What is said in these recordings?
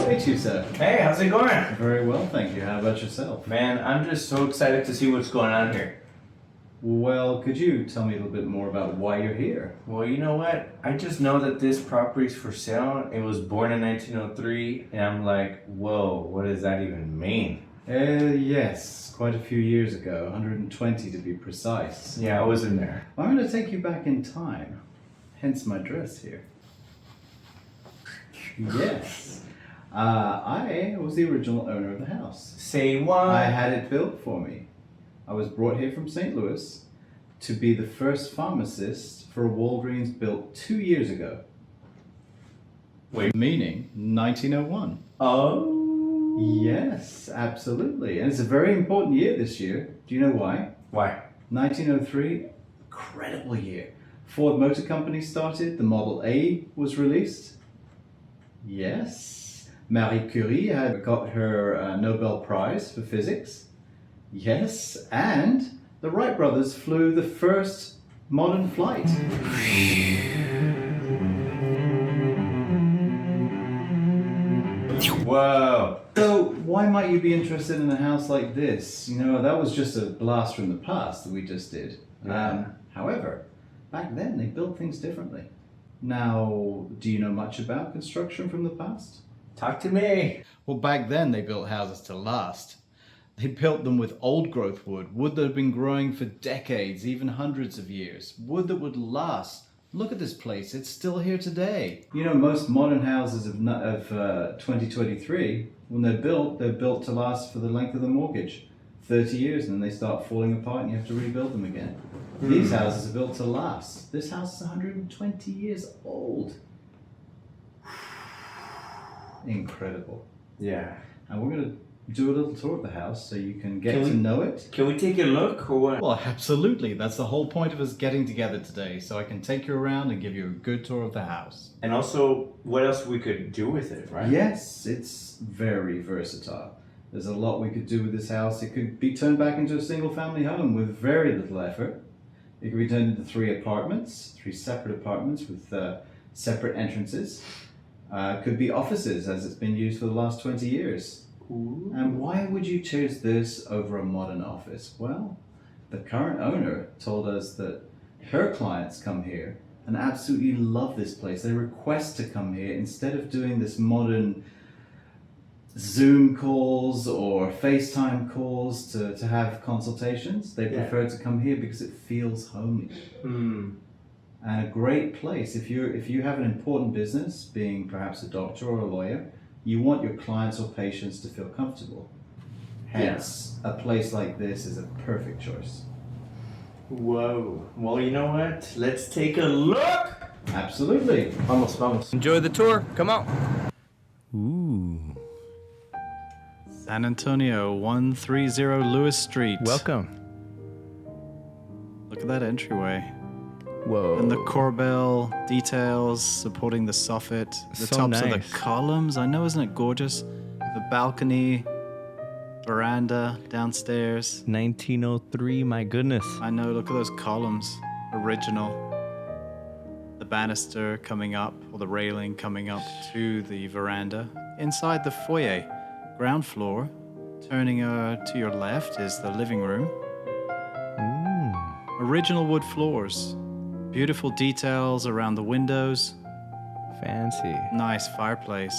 to meet you, sir. Hey, how's it going? Very well, thank you. How about yourself? Man, I'm just so excited to see what's going on here. Well, could you tell me a little bit more about why you're here? Well, you know what? I just know that this property's for sale. It was born in 1903, and I'm like, whoa, what does that even mean? Yes, quite a few years ago, 120 to be precise. Yeah, I was in there. I'm going to take you back in time, hence my dress here. Yes. I was the original owner of the house. Say what? I had it built for me. I was brought here from St. Louis to be the first pharmacist for Walgreens built 2 years ago. Wait. Meaning 1901. Oh. Yes, absolutely. And it's a very important year this year. Do you know why? Why? 1903, incredible year. Ford Motor Company started, the Model A was released. Yes. Marie Curie had got her Nobel Prize for physics. Yes. And the Wright brothers flew the first modern flight. Whoa. So why might you be interested in a house like this? You know, that was just a blast from the past that we just did. Yeah. However, back then they built things differently. Now, do you know much about construction from the past? Talk to me. Well, back then they built houses to last. They built them with old growth wood that had been growing for decades, even hundreds of years. Wood that would last. Look at this place, it's still here today. You know, most modern houses of 2023, when they're built to last for the length of the mortgage. 30 years, and then they start falling apart and you have to rebuild them again. These houses are built to last. This house is 120 years old. Incredible. Yeah. And we're going to do a little tour of the house so you can get to know it. Can we take a look or what? Well, absolutely. That's the whole point of us getting together today, so I can take you around and give you a good tour of the house. And also, what else we could do with it, right? Yes, it's very versatile. There's a lot we could do with this house. It could be turned back into a single family home with very little effort. It could be turned into 3 separate apartments with separate entrances. Could be offices as it's been used for the last 20 years. Ooh. And why would you choose this over a modern office? Well, the current owner told us that her clients come here and absolutely love this place. They request to come here instead of doing this modern Zoom calls or FaceTime calls to have consultations. They prefer to come here because it feels homey. And a great place. If you have an important business, being perhaps a doctor or a lawyer, you want your clients or patients to feel comfortable. Hence, a place like this is a perfect choice. Whoa. Well, you know what? Let's take a look. Absolutely. Vamos. Enjoy the tour. Come on. Ooh. San Antonio, 130 Lewis Street. Welcome. Look at that entryway. Whoa. And the corbel details supporting the soffit. The So tops of the nice. columns. I know, isn't it gorgeous? The balcony, veranda downstairs. 1903, my goodness. I know, look at those columns. Original. The banister coming up, or the railing coming up to the veranda. Inside the foyer, ground floor, turning to your left is the living room. Original wood floors. Beautiful details around the windows. Fancy. Nice fireplace.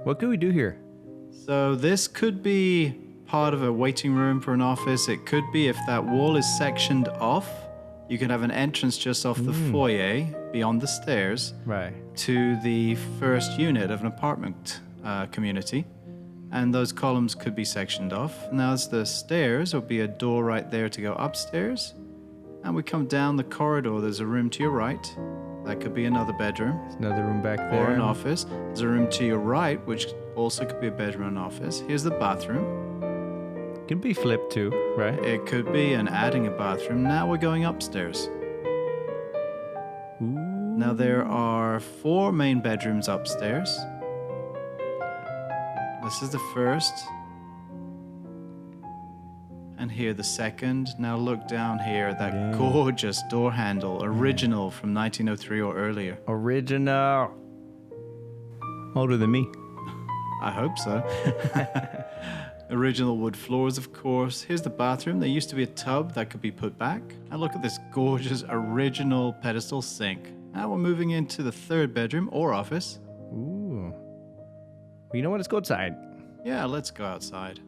What could we do here? So this could be part of a waiting room for an office. It could be if that wall is sectioned off, you can have an entrance just off the foyer beyond the stairs Right. to the first unit of an apartment community. And those columns could be sectioned off. Now as the stairs, there'll be a door right there to go upstairs. And we come down the corridor, there's a room to your right. That could be another bedroom. There's another room back there. Or an office. There's a room to your right, which also could be a bedroom and office. Here's the bathroom. Can be flipped too, right? It could be, and adding a bathroom. Now we're going upstairs. Ooh. Now there are 4 main bedrooms upstairs. This is the first. And here the second. Now look down here, that gorgeous door handle, original from 1903 or earlier. Original. Older than me. I hope so. Original wood floors, of course. Here's the bathroom. There used to be a tub that could be put back. And look at this gorgeous original pedestal sink. Now we're moving into the third bedroom or office. Ooh. Well, you know what? Let's go outside. Yeah, let's go outside.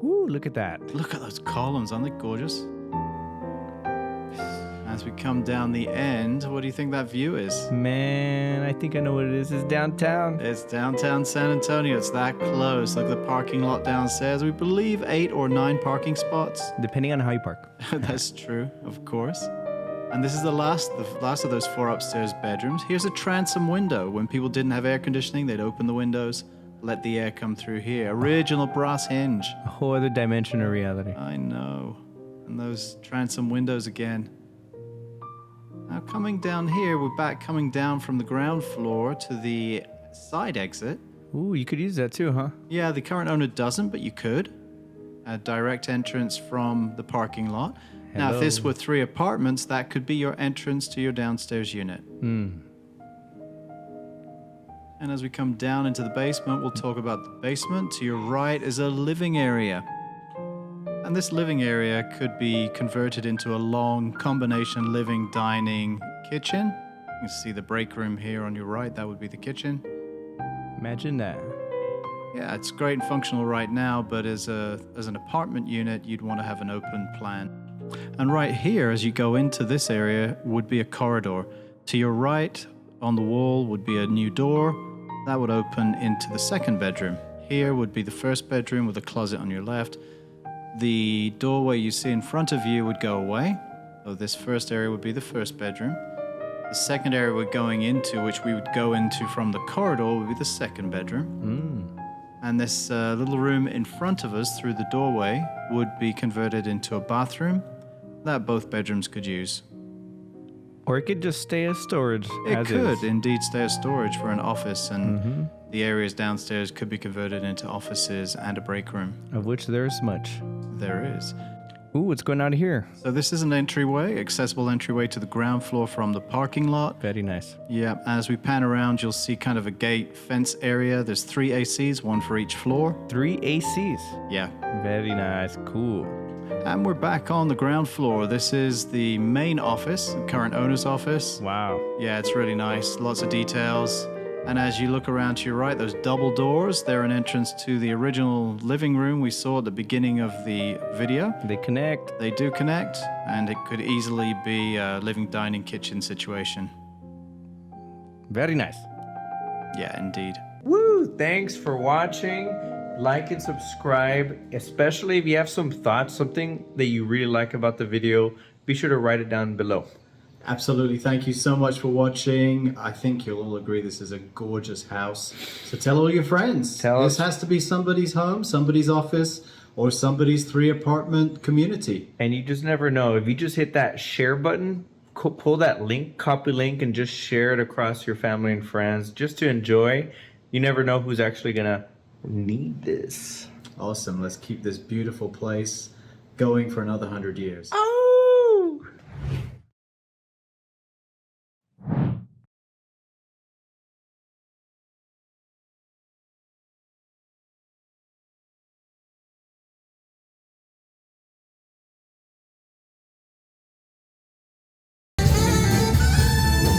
Ooh, look at that. Look at those columns, aren't they gorgeous? As we come down the end, what do you think that view is? Man, I think I know what it is. It's downtown. It's downtown San Antonio. It's that close. Look at the parking lot downstairs. We believe 8 or 9 parking spots. Depending on how you park. That's true, of course. And this is the last of those 4 upstairs bedrooms. Here's a transom window. When people didn't have air conditioning, they'd open the windows, let the air come through here. Original brass hinge. A whole other dimension of reality. I know. And those transom windows again. Now coming down here, we're coming down from the ground floor to the side exit. Ooh, you could use that too, huh? Yeah, the current owner doesn't, but you could. A direct entrance from the parking lot. Now, if this were 3 apartments, that could be your entrance to your downstairs unit. And as we come down into the basement, we'll talk about the basement. To your right is a living area. And this living area could be converted into a long combination living, dining, kitchen. You can see the break room here on your right. That would be the kitchen. Imagine that. Yeah, it's great and functional right now, but as an apartment unit, you'd want to have an open plan. And right here, as you go into this area, would be a corridor. To your right, on the wall, would be a new door. That would open into the second bedroom. Here would be the first bedroom with a closet on your left. The doorway you see in front of you would go away. So this first area would be the first bedroom. The second area we're going into, which we would go into from the corridor, would be the second bedroom. And this little room in front of us through the doorway would be converted into a bathroom that both bedrooms could use. Or it could just stay as storage. It could indeed stay as storage for an office, and the areas downstairs could be converted into offices and a break room. Of which there's much. There is. Ooh, what's going on here? So this is an entryway, accessible entryway to the ground floor from the parking lot. Very nice. Yeah, as we pan around, you'll see kind of a gate fence area. There's 3 ACs, 1 for each floor. 3 ACs. Yeah. Very nice. Cool. And we're back on the ground floor. This is the main office, the current owner's office. Wow. Yeah, it's really nice. Lots of details. And as you look around to your right, those double doors, they're an entrance to the original living room we saw at the beginning of the video. They connect. They do connect, and it could easily be a living, dining, kitchen situation. Very nice. Yeah, indeed. Woo! Thanks for watching. Like and subscribe, especially if you have some thoughts, something that you really like about the video, be sure to write it down below. Absolutely. Thank you so much for watching. I think you'll all agree this is a gorgeous house. So tell all your friends. This has to be somebody's home, somebody's office, or somebody's 3-apartment community. And you just never know. If you just hit that share button, pull that link, copy link, and just share it across your family and friends just to enjoy. You never know who's actually going to need this. Awesome. Let's keep this beautiful place going for another 100 years. Oh!